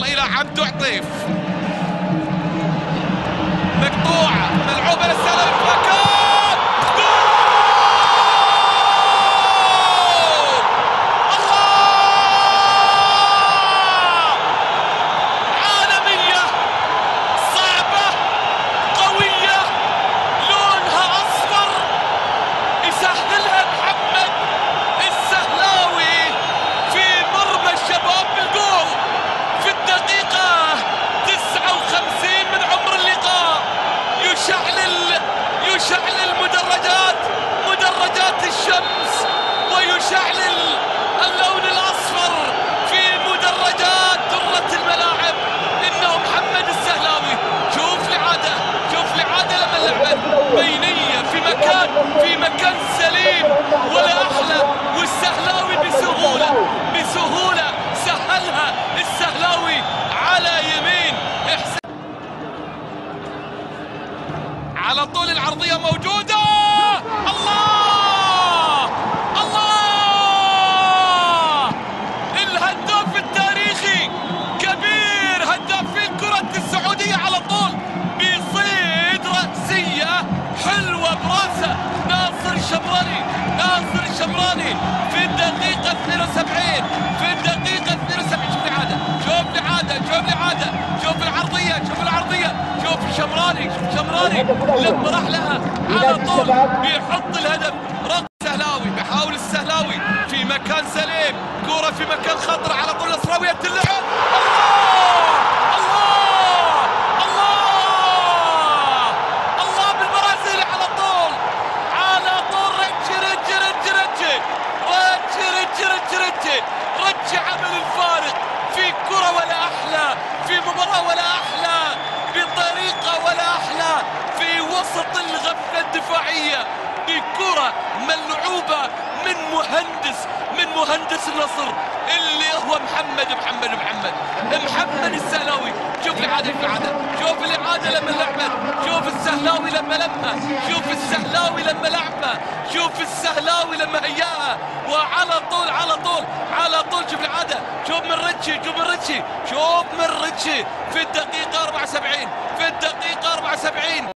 إلى عبد عطيف، مقطوعة ملعوبة للسلام في مكان جول! الله! عالمية، صعبة، قوية، لونها أصفر، يسهلها محمد السهلاوي في مرمى الشباب بالجول في الدقيقة 59 من عمر اللقاء. يشعل مدرجات الشمس، ويشعل اللون الأصفر في مدرجات درة الملاعب. إنه محمد السهلاوي. شوف الإعادة لما لعبت بينية في مكان سليم ولا أحلى، والسهلاوي بسهولة سهلها السهلاوي على يمين على طول. العرضية موجودة، الله الله! الهداف التاريخي كبير، هداف الكرة السعودية على طول بيصيد رأسية حلوة براسه ناصر الشمراني في الدقيقة 72 شوف العرضية شوف الشمراني لما راح لها على طول بيحط الهدف. رد السهلاوي في مكان سليم، كرة في مكان خطر، على طول نصراوية اللعب. الله بالبرازيل على طول رج عمل الفارق في كرة ولا أحلى، في مباراة ولا أحلى، بطريقة ولا أحلى، في وسط الغفلة الدفاعية، بكرة ملعوبة من مهندس النصر اللي هو محمد السهلاوي. شوف الإعادة لما لعبت، شوف السهلاوي لما هياها، وعلى طول شوف الإعادة، شوف من ريتشي في الدقيقة 74